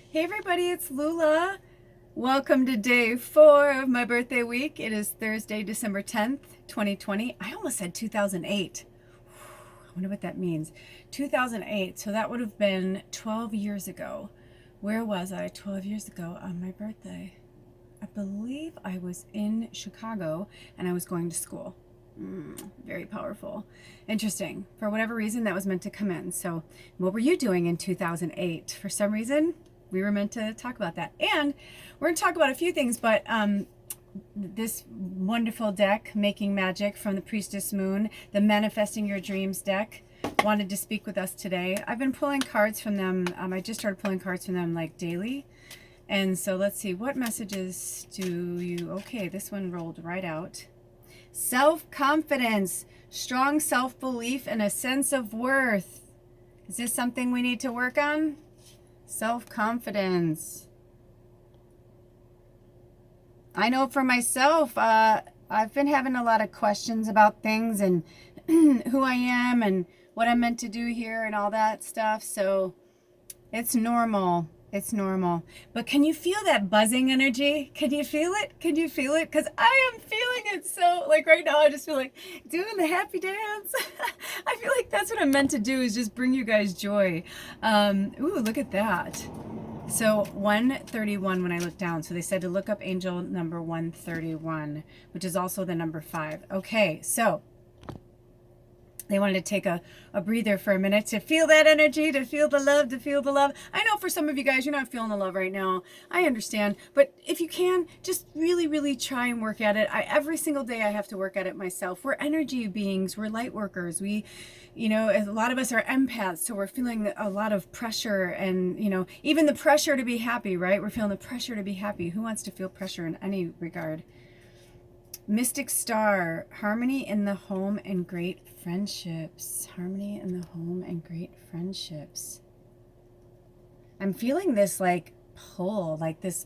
Hey everybody, it's Lula. Welcome to day 4 of my birthday week. It is Thursday, December 10th, 2020. I almost said 2008. I wonder what that means. 2008, so that would have been 12 years ago. Where was I 12 years ago on my birthday? I believe I was in Chicago and I was going to school. Very powerful. Interesting. For whatever reason, that was meant to come in. So, what were you doing in 2008? For some reason, we were meant to talk about that. And we're going to talk about a few things, but this wonderful deck, Making Magic from the Priestess Moon, the Manifesting Your Dreams deck, wanted to speak with us today. I've been pulling cards from them. I just started pulling cards from them like daily. And so let's see, what messages do you... Okay, this one rolled right out. Self-confidence, strong self-belief, and a sense of worth. Is this something we need to work on? Self-confidence. I know for myself, I've been having a lot of questions about things and who I am and what I'm meant to do here and all that stuff. So it's normal. It's normal. But can you feel that buzzing energy? Can you feel it? Can you feel it? Because I am feeling it. So like right now, I just feel like doing the happy dance. I feel like that's what I'm meant to do, is just bring you guys joy. Ooh, look at that. So 131 when I look down. So they said to look up angel number 131, which is also the number 5. Okay, so they wanted to take a breather for a minute to feel that energy, to feel the love, to feel the love. I know for some of you guys, you're not feeling the love right now. I understand. But if you can, just really, really try and work at it. Every single day I have to work at it myself. We're energy beings. We're light workers. We, a lot of us are empaths. So we're feeling a lot of pressure and, even the pressure to be happy, right? We're feeling the pressure to be happy. Who wants to feel pressure in any regard? Mystic Star, harmony in the home and great friendships. Harmony in the home and great friendships. I'm feeling this like pull, like this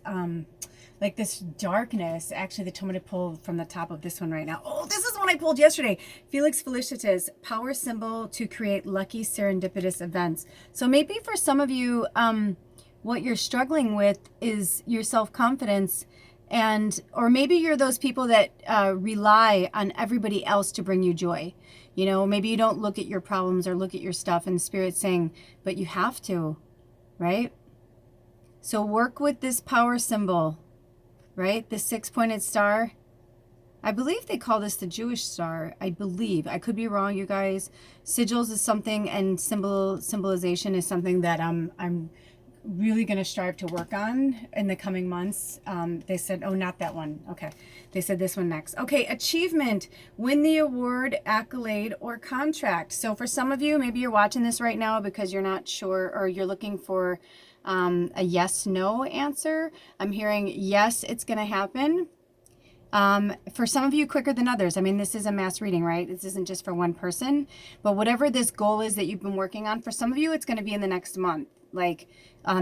darkness. Actually, they told me to pull from the top of this one right now. Oh, this is one I pulled yesterday. Felix Felicitas, power symbol to create lucky serendipitous events. So maybe for some of you, what you're struggling with is your self-confidence. Or maybe you're those people that rely on everybody else to bring you joy. Maybe you don't look at your problems or look at your stuff, and Spirit's saying, but you have to, right? So work with this power symbol, right? The 6-pointed star. I believe they call this the Jewish star. I believe. I could be wrong, you guys. Sigils is something, and symbolization is something that I'm really going to strive to work on in the coming months. They said, oh, not that one. Okay. They said this one next. Okay. Achievement, win the award, accolade, or contract. So for some of you, maybe you're watching this right now because you're not sure, or you're looking for a yes, no answer. I'm hearing, yes, it's going to happen. For some of you, quicker than others. I mean, this is a mass reading, right? This isn't just for one person, but whatever this goal is that you've been working on, for some of you, it's going to be in the next month. Like,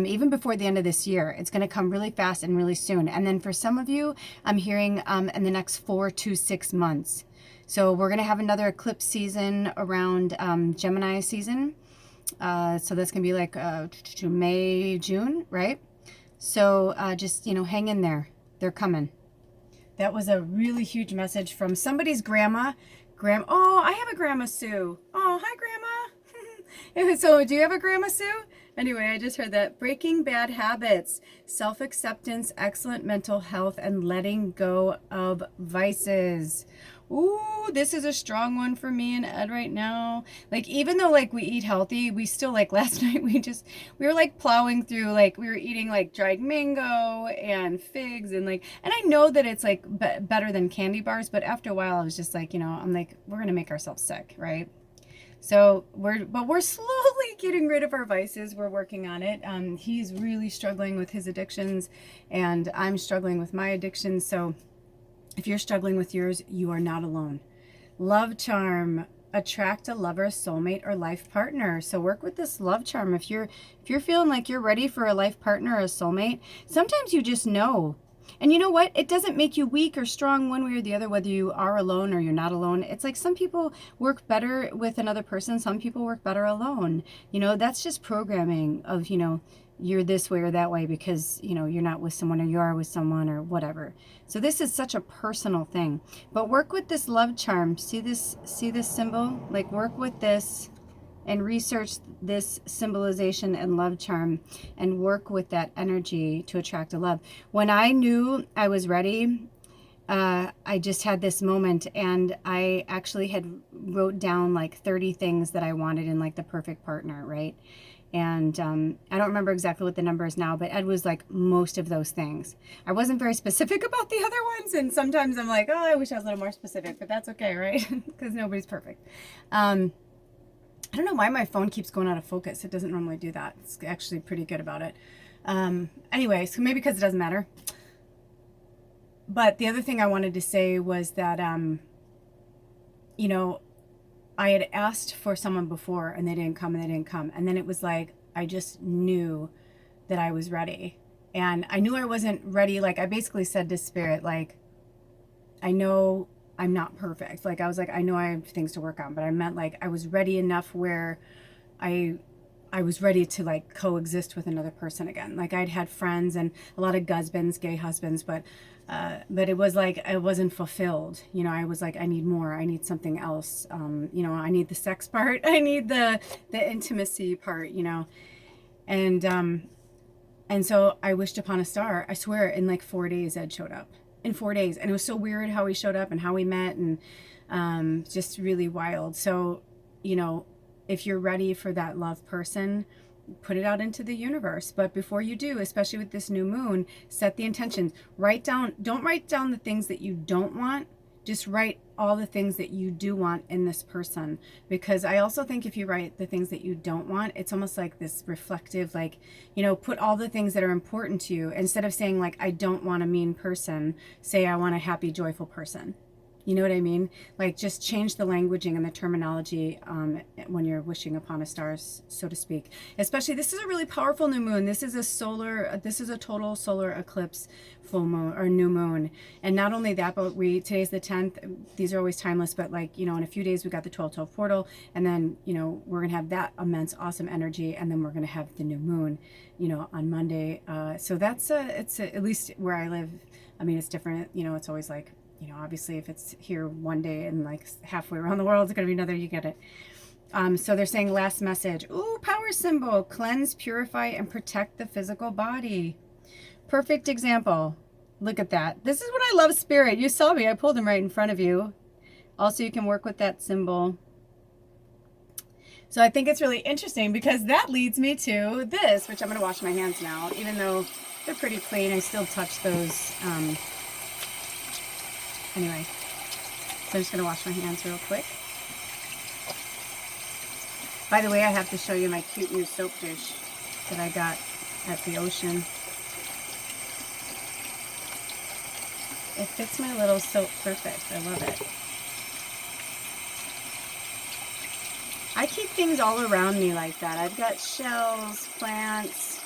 even before the end of this year, it's going to come really fast and really soon. And then for some of you, I'm hearing in the next 4 to 6 months. So we're going to have another eclipse season around Gemini season. So that's going to be like May, June, right? So just, hang in there. They're coming. That was a really huge message from somebody's grandma. Oh, I have a Grandma Sue. Oh, hi, Grandma. So do you have a Grandma Sue? Anyway, I just heard that. Breaking bad habits, self-acceptance, excellent mental health, and letting go of vices. Ooh, this is a strong one for me and Ed right now. Like, even though like we eat healthy, we still, like, last night we were like plowing through, like we were eating like dried mango and figs and I know that it's like better than candy bars, but after a while I was just like, I'm like, we're gonna make ourselves sick, right? So we're slowly getting rid of our vices. We're working on it. He's really struggling with his addictions, and I'm struggling with my addictions. So if you're struggling with yours, you are not alone. Love charm, attract a lover, soulmate, or life partner. So work with this love charm. If you're feeling like you're ready for a life partner or a soulmate, sometimes you just know. And you know what? It doesn't make you weak or strong one way or the other, whether you are alone or you're not alone. It's like some people work better with another person. Some people work better alone. You know, that's just programming of, you know, you're this way or that way because, you know, you're not with someone or you are with someone or whatever. So this is such a personal thing. But work with this love charm. See this symbol? Like work with this and research this symbolization and love charm and work with that energy to attract a love. When I knew I was ready, I just had this moment, and I actually had wrote down like 30 things that I wanted in like the perfect partner, right? And I don't remember exactly what the number is now, but Ed was like most of those things. I wasn't very specific about the other ones, and sometimes I'm like, oh, I wish I was a little more specific, but that's okay, right? Because nobody's perfect. I don't know why my phone keeps going out of focus. It doesn't normally do that. It's actually pretty good about it. Anyway, so maybe because it doesn't matter. But the other thing I wanted to say was that, you know, I had asked for someone before and they didn't come and they didn't come. And then it was like, I just knew that I was ready. And I knew I wasn't ready. Like I basically said to Spirit, like, I know I'm not perfect. Like I was like, I know I have things to work on, but I meant like I was ready enough where I was ready to like coexist with another person again. Like I'd had friends and a lot of husbands, gay husbands, but it was like I wasn't fulfilled. You know, I was like, I need more. I need something else. You know, I need the sex part. I need the intimacy part. You know, and so I wished upon a star. I swear, in like 4 days, Ed showed up. In 4 days, and it was so weird how he showed up and how we met, and just really wild. So, you know, if you're ready for that love person, put it out into the universe. But before you do, especially with this new moon, set the intentions. Don't write down the things that you don't want. Just write all the things that you do want in this person. Because I also think if you write the things that you don't want, it's almost like this reflective, like, you know, put all the things that are important to you. Instead of saying like, I don't want a mean person, say I want a happy, joyful person. You know what I mean? Like just change the languaging and the terminology when you're wishing upon a star, so to speak. Especially, this is a really powerful new moon. This is a total solar eclipse full moon or new moon. And not only that, but today's the 10th. These are always timeless, but like, you know, in a few days we got the 12/12 portal, and then, you know, we're going to have that immense, awesome energy, and then we're going to have the new moon, you know, on Monday. So that's at least where I live. I mean, it's different, you know, it's always like, you know, obviously if it's here one day and like halfway around the world, it's going to be another, you get it. So they're saying last message. Ooh, power symbol. Cleanse, purify, and protect the physical body. Perfect example. Look at that. This is what I love, Spirit. You saw me. I pulled him right in front of you. Also, you can work with that symbol. So I think it's really interesting because that leads me to this, which I'm going to wash my hands now. Even though they're pretty clean, I still touch those. Anyway, so I'm just going to wash my hands real quick. By the way, I have to show you my cute new soap dish that I got at the ocean. It fits my little soap perfect. I love it. I keep things all around me like that. I've got shells, plants,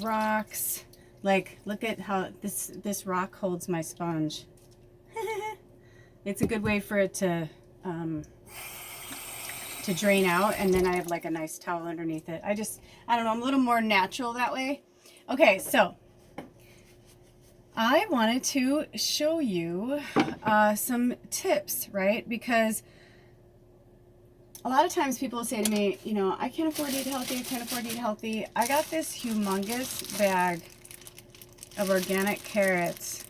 rocks. Like, look at how this rock holds my sponge. It's a good way for it to drain out, and then I have like a nice towel underneath it. I don't know, I'm a little more natural that way. Okay, so I wanted to show you some tips, right? Because a lot of times people say to me, you know, I can't afford to eat healthy, I can't afford to eat healthy. I got this humongous bag of organic carrots.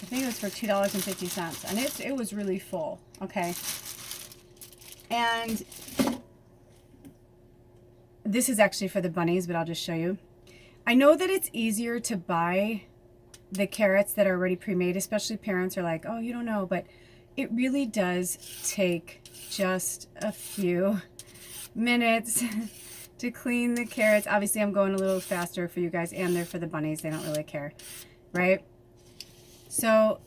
I think it was for $2.50, and it was really full, okay? And this is actually for the bunnies, but I'll just show you. I know that it's easier to buy the carrots that are already pre-made, especially parents are like, oh, you don't know, but it really does take just a few minutes to clean the carrots. Obviously, I'm going a little faster for you guys, and they're for the bunnies. They don't really care, right? So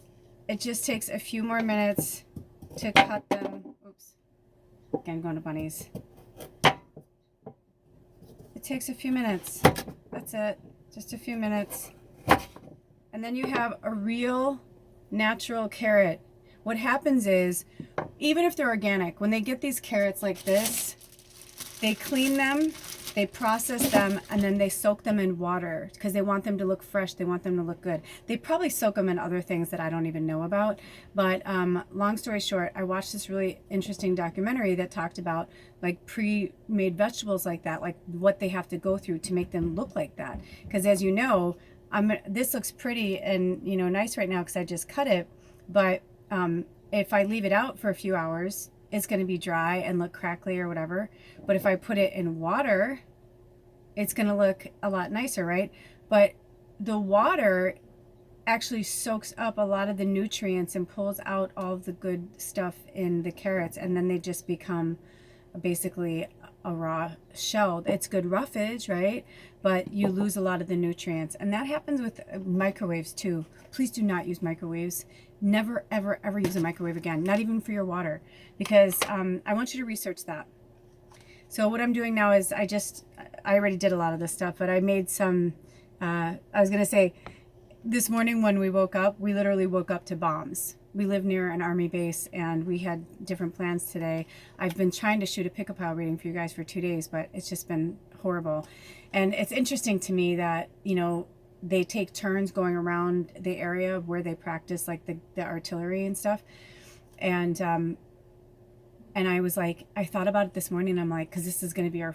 it just takes a few more minutes to cut them. Oops. Again, going to bunnies. It takes a few minutes. That's it. Just a few minutes. And then you have a real natural carrot. What happens is, even if they're organic, when they get these carrots like this, they clean them, they process them, and then they soak them in water because they want them to look fresh. They want them to look good. They probably soak them in other things that I don't even know about. But long story short, I watched this really interesting documentary that talked about like pre-made vegetables like that, like what they have to go through to make them look like that. Because as you know, this looks pretty and nice right now because I just cut it. But if I leave it out for a few hours, it's going to be dry and look crackly or whatever. But if I put it in water, it's going to look a lot nicer, right? But the water actually soaks up a lot of the nutrients and pulls out all of the good stuff in the carrots, and then they just become basically a raw shell. It's good roughage, right? But you lose a lot of the nutrients. And that happens with microwaves too. Please do not use microwaves. Never, ever, ever use a microwave again. Not even for your water. Because I want you to research that. So what I'm doing now is I already did a lot of this stuff, but I made some, I was going to say, this morning when we woke up, we literally woke up to bombs. We live near an army base and we had different plans today. I've been trying to shoot a pick-a-pile reading for you guys for 2 days, but it's just been horrible. And it's interesting to me that, they take turns going around the area where they practice like the artillery and stuff. And I was like, I thought about it this morning. I'm like, because this is going to be our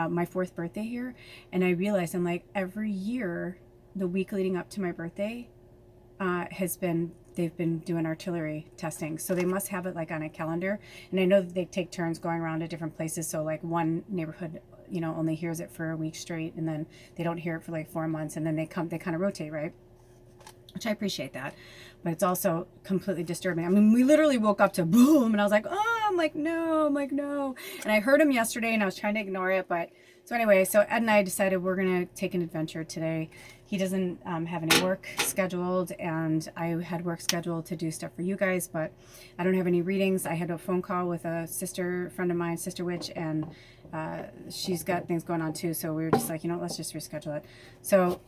my fourth birthday here. And I realized I'm like, every year, the week leading up to my birthday, they've been doing artillery testing. So they must have it like on a calendar. And I know that they take turns going around to different places. So like one neighborhood, only hears it for a week straight, and then they don't hear it for like 4 months, and then they kind of rotate, right? Which I appreciate that. But it's also completely disturbing. I mean, we literally woke up to boom, and I was like, oh, I'm like, no. And I heard him yesterday, and I was trying to ignore it, but so anyway, so Ed and I decided we're going to take an adventure today. He doesn't have any work scheduled, and I had work scheduled to do stuff for you guys, but I don't have any readings. I had a phone call with a friend of mine, Sister Witch, and she's got things going on too, so we were just like, let's just reschedule it. So,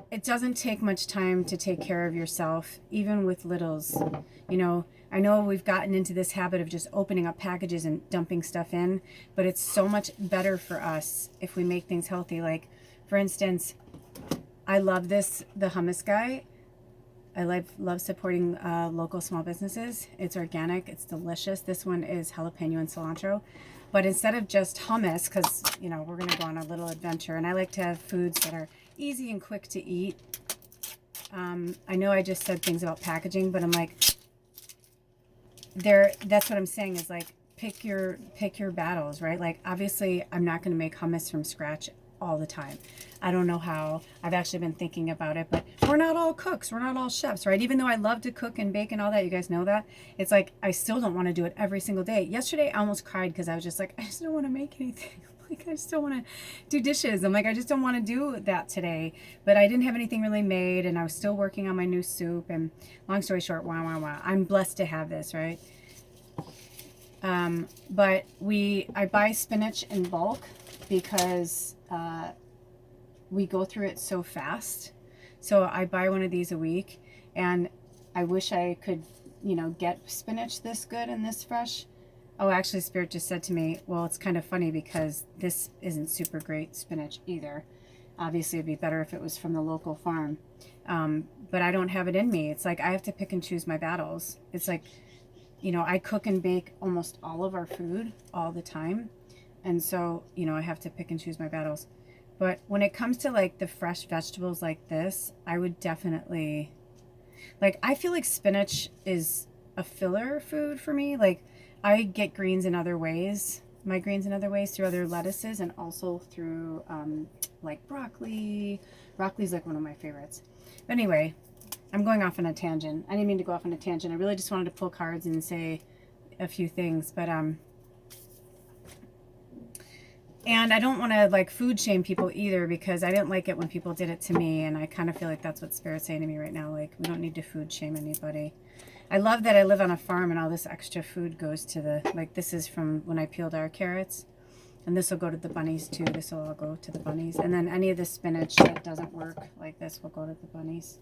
it doesn't take much time to take care of yourself, even with littles. I know we've gotten into this habit of just opening up packages and dumping stuff in, but it's so much better for us if we make things healthy. Like, for instance, I love the hummus guy. I love supporting local small businesses. It's organic. It's delicious. This one is jalapeno and cilantro. But instead of just hummus, because, we're going to go on a little adventure, and I like to have foods that are easy and quick to eat. I know I just said things about packaging, but I'm like, that's what I'm saying is like, pick your battles, right? Like, obviously, I'm not going to make hummus from scratch all the time. I don't know how. I've actually been thinking about it, but we're not all cooks. We're not all chefs, right? Even though I love to cook and bake and all that, you guys know that. It's like, I still don't want to do it every single day. Yesterday, I almost cried because I was just like, I just don't want to make anything. Like, I just don't want to do dishes. I'm like, I just don't want to do that today. But I didn't have anything really made, and I was still working on my new soup. And long story short, wow. I'm blessed to have this, right? But I buy spinach in bulk because we go through it so fast. So I buy one of these a week, and I wish I could, get spinach this good and this fresh. Oh, actually, Spirit just said to me, well, it's kind of funny because this isn't super great spinach either. Obviously, it'd be better if it was from the local farm. But I don't have it in me. It's like I have to pick and choose my battles. It's like, I cook and bake almost all of our food all the time. And so, I have to pick and choose my battles. But when it comes to like the fresh vegetables like this, I would definitely, like, I feel like spinach is a filler food for me. Like, I get greens in other ways, through other lettuces, and also through like broccoli. Broccoli's like one of my favorites. But anyway, I'm going off on a tangent. I didn't mean to go off on a tangent. I really just wanted to pull cards and say a few things. But and I don't want to like food shame people either, because I didn't like it when people did it to me, and I kind of feel like that's what Spirit's saying to me right now. Like, we don't need to food shame anybody. I love that I live on a farm and all this extra food goes to like, this is from when I peeled our carrots. And this will go to the bunnies too. This will all go to the bunnies. And then any of the spinach that doesn't work like this will go to the bunnies.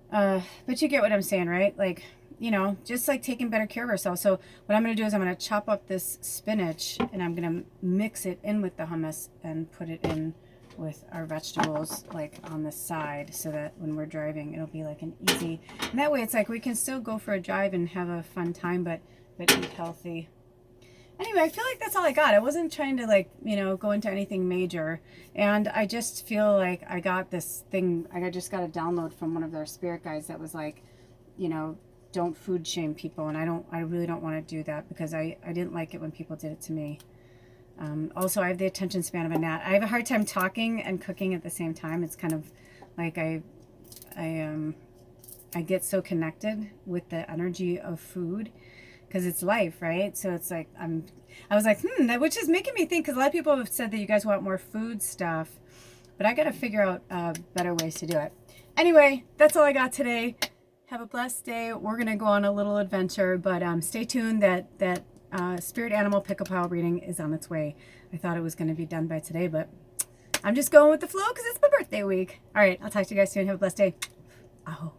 But you get what I'm saying, right? Like, you know, just like taking better care of ourselves. So what I'm going to do is I'm going to chop up this spinach and I'm going to mix it in with the hummus and put it in with our vegetables like on the side, so that when we're driving it'll be like an easy, and that way it's like we can still go for a drive and have a fun time, but eat healthy. Anyway, I feel like that's all I got. I wasn't trying to, like, you know, go into anything major. And I just feel like I got this thing, I just got a download from one of their spirit guides that was like, you know, don't food shame people. And I really don't want to do that, because I didn't like it when people did it to me. Also, I have the attention span of a gnat. I have a hard time talking and cooking at the same time. It's kind of like I get so connected with the energy of food, because it's life, right? So it's like, I was like, which is making me think, because a lot of people have said that you guys want more food stuff, but I got to figure out better ways to do it. Anyway, that's all I got today. Have a blessed day. We're going to go on a little adventure, but stay tuned. That spirit animal pickle pile reading is on its way. I thought it was going to be done by today, but I'm just going with the flow because it's my birthday week. All right, I'll talk to you guys soon. Have a blessed day. Aho.